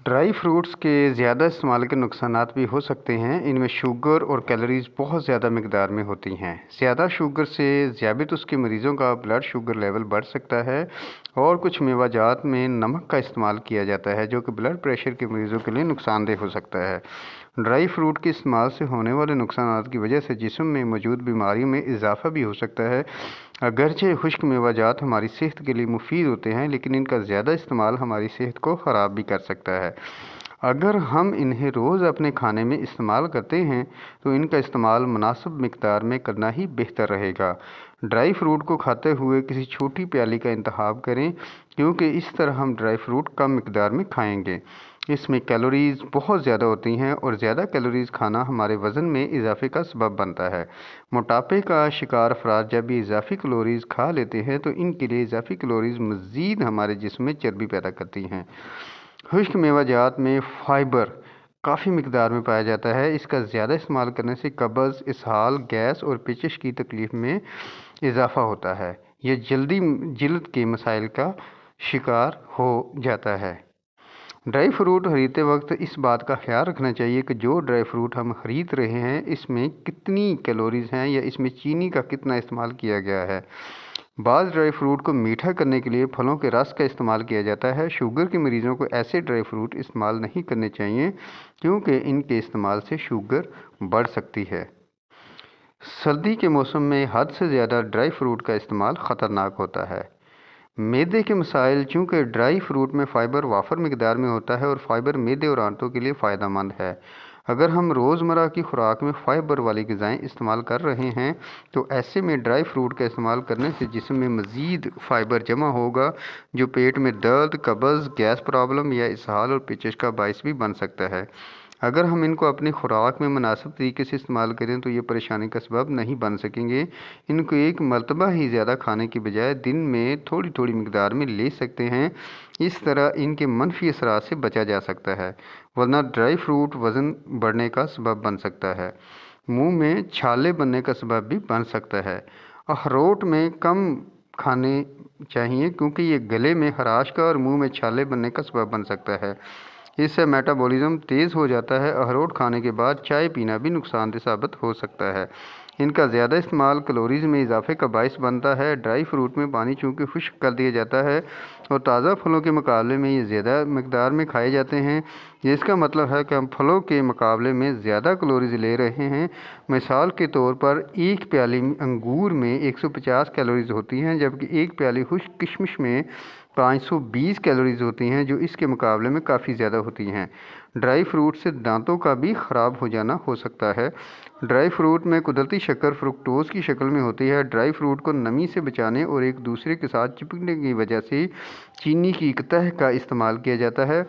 Dry fruits के ज़्यादा इस्तेमाल के नुकसानात भी हो सकते हैं। इनमें शुगर और कैलोरीज़ बहुत ज़्यादा मिकदार में होती हैं। ज़्यादा शुगर से ज़ियाबितस के मरीज़ों का ब्लड शुगर लेवल बढ़ सकता है और कुछ मेवाजात में नमक का इस्तेमाल किया जाता है जो कि ब्लड प्रेशर के मरीज़ों के लिए नुकसानदेह हो सकता है। ड्राई फ्रूट के इस्तेमाल से होने वाले नुकसानात की वजह से जिस्म में मौजूद बीमारियों में इजाफ़ा भी हो सकता है। अगरचे खुश्क मेवाजात हमारी सेहत के लिए मुफीद होते हैं, लेकिन इनका ज़्यादा इस्तेमाल हमारी सेहत को ख़राब भी कर सकता है। अगर हम इन्हें रोज़ अपने खाने में इस्तेमाल करते हैं तो इनका इस्तेमाल मुनासिब मिक़दार में करना ही बेहतर रहेगा। ड्राई फ्रूट को खाते हुए किसी छोटी प्याली का इंतखाब करें, क्योंकि इस तरह हम ड्राई फ्रूट कम मिक़दार में खाएंगे। इसमें कैलोरीज़ बहुत ज़्यादा होती हैं और ज़्यादा कैलोरीज़ खाना हमारे वज़न में इजाफे का सबब बनता है। मोटापे का शिकार अफराद जब ये इजाफी कैलोरीज़ खा लेते हैं तो इनके लिए इजाफी कैलोरीज़ मज़ीद हमारे जिस्म में चर्बी पैदा करती हैं। खुश्क मेवाजात में फ़ाइबर काफ़ी मिक़दार में पाया जाता है। इसका ज़्यादा इस्तेमाल करने से कब्ज़, इसहाल, गैस और पेचिश की तकलीफ़ में इजाफ़ा होता है। यह जल्दी जिल्द के मसाइल का शिकार हो जाता है। ड्राई फ्रूट खरीदते वक्त इस बात का ख्याल रखना चाहिए कि जो ड्राई फ्रूट हम ख़रीद रहे हैं इसमें कितनी कैलोरीज़ हैं या इसमें चीनी का कितना इस्तेमाल किया गया है। बाज़ ड्राई फ्रूट को मीठा करने के लिए फलों के रस का इस्तेमाल किया जाता है। शुगर के मरीज़ों को ऐसे ड्राई फ्रूट इस्तेमाल नहीं करने चाहिए, क्योंकि इनके इस्तेमाल से शुगर बढ़ सकती है। सर्दी के मौसम में हद से ज़्यादा ड्राई फ्रूट का इस्तेमाल ख़तरनाक होता है। मैदे के मसाइल, चूँकि ड्राई फ्रूट में फ़ाइबर वाफर मिक़दार में होता है और फ़ाइबर मैदे और आंतों के लिए फ़ायदेमंद है। अगर हम रोज़मर्रा की खुराक में फ़ाइबर वाली ग़िज़ाएँ इस्तेमाल कर रहे हैं तो ऐसे में ड्राई फ्रूट का इस्तेमाल करने से जिस्म में मज़ीद फ़ाइबर जमा होगा, जो पेट में दर्द, कब्ज़, गैस प्रॉब्लम या इसहाल और पेचिश का बाइस भी बन सकता है। अगर हम इनको अपनी खुराक में मुनासिब तरीके से इस्तेमाल करें तो ये परेशानी का सबब नहीं बन सकेंगे। इनको एक मरतबा ही ज़्यादा खाने की बजाय दिन में थोड़ी थोड़ी मिक़दार में ले सकते हैं। इस तरह इनके मनफी असरात से बचा जा सकता है, वरना ड्राई फ्रूट वज़न बढ़ने का सबब बन सकता है। मुंह में छाले बनने का सबब भी बन सकता है। अखरोट में कम खाने चाहिए, क्योंकि ये गले में खराश का और मुंह में छाले बनने का सबब बन सकता है। इससे मेटाबॉलिज्म तेज़ हो जाता है। अखरोट खाने के बाद चाय पीना भी नुकसानदेह साबित हो सकता है। इनका ज़्यादा इस्तेमाल कैलोरीज़ में इजाफे का बाइस बनता है। ड्राई फ्रूट में पानी चूँकि खुश्क कर दिया जाता है और ताज़ा फलों के मुकाबले में ये ज़्यादा मिक़दार में खाए जाते हैं। इसका मतलब है कि हम फलों के मुकाबले में ज़्यादा कैलोरीज़ ले रहे हैं। मिसाल के तौर पर एक प्याली अंगूर में 150 कैलोरीज़ होती हैं, जबकि एक प्याली खुश्क किशमिश में 520 कैलोरीज़ होती हैं, जो इसके मुकाबले में काफ़ी ज़्यादा होती हैं। ड्राई फ्रूट से दांतों का भी ख़राब हो जाना हो सकता है। ड्राई फ्रूट में कुदरती शक्कर फ्रुक्टोज़ की शक्ल में होती है। ड्राई फ्रूट को नमी से बचाने और एक दूसरे के साथ चिपकने की वजह से चीनी की एक तह का इस्तेमाल किया जाता है।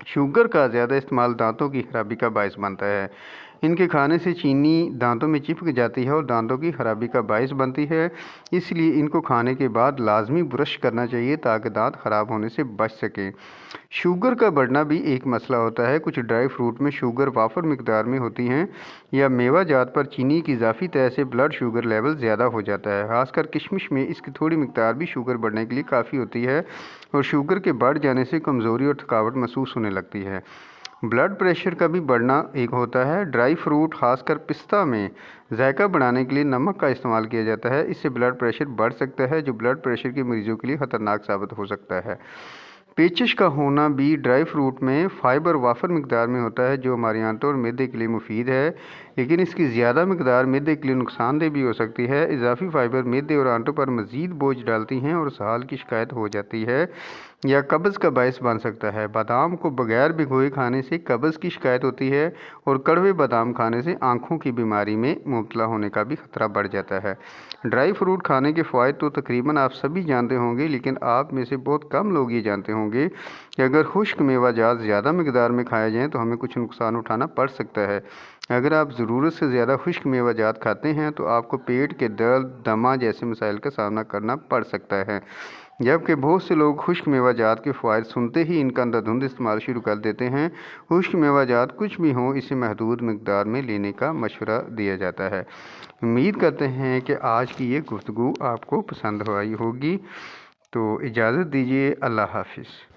शुगर का ज़्यादा इस्तेमाल दांतों की खराबी का बाइस बनता है। इनके खाने से चीनी दांतों में चिपक जाती है और दांतों की खराबी का बाइस बनती है। इसलिए इनको खाने के बाद लाजमी ब्रश करना चाहिए ताकि दांत ख़राब होने से बच सकें। शुगर का बढ़ना भी एक मसला होता है। कुछ ड्राई फ्रूट में शुगर वाफर मिक़दार में होती हैं या मेवा जात पर चीनी की इजाफी तह से ब्लड शुगर लेवल ज़्यादा हो जाता है। खासकर किशमिश में इसकी थोड़ी मिक़दार भी शुगर बढ़ने के लिए काफ़ी होती है और शुगर के बढ़ जाने से कमज़ोरी और थकावट महसूस होने लगती है। ब्लड प्रेशर का भी बढ़ना एक होता है। ड्राई फ्रूट खासकर पिस्ता में जायका बढ़ाने के लिए नमक का इस्तेमाल किया जाता है। इससे ब्लड प्रेशर बढ़ सकता है, जो ब्लड प्रेशर के मरीज़ों के लिए ख़तरनाक साबित हो सकता है। पेचिश का होना भी ड्राई फ्रूट में फ़ाइबर वाफर मिक़दार में होता है, जो हमारी आंतों और मैदे के लिए मुफीद है, लेकिन इसकी ज़्यादा मिक़दार मैदे के लिए नुकसानदेह भी हो सकती है। इजाफी फ़ाइबर मैदे और आंतों पर मज़ीद बोझ डालती हैं और इसहाल की शिकायत हो जाती है या कब्ज़ का बाइस बन सकता है। बादाम को बगैर भिगोए खाने से कब्ज़ की शिकायत होती है और कड़वे बादाम खाने से आँखों की बीमारी में मुब्तला होने का भी ख़तरा बढ़ जाता है। ड्राई फ्रूट खाने के फ़ायदे तो तकरीबन आप सभी जानते होंगे, लेकिन आप में से बहुत कम लोग ये जानते होंगे कि अगर खुश्क मेवाजात ज़्यादा मिक़दार में खाए जाएँ तो हमें कुछ नुकसान उठाना पड़ सकता है। अगर आप ज़रूरत से ज़्यादा खुश्क मेवाजात खाते हैं तो आपको पेट के दर्द, दमा जैसे मसाइल का सामना करना पड़ सकता है। जबकि बहुत से लोग खुश्क मेवाजात के फ़ायदे सुनते ही इनका अंधाधुंध इस्तेमाल शुरू कर देते हैं। खुश्क मेवाजात कुछ भी हों, इसे महदूद मिक़दार में लेने का मशवरा दिया जाता है। उम्मीद करते हैं कि आज की ये गुफ्तगू आपको पसंद आई होगी। तो इजाज़त दीजिए। अल्लाह हाफ़िज़।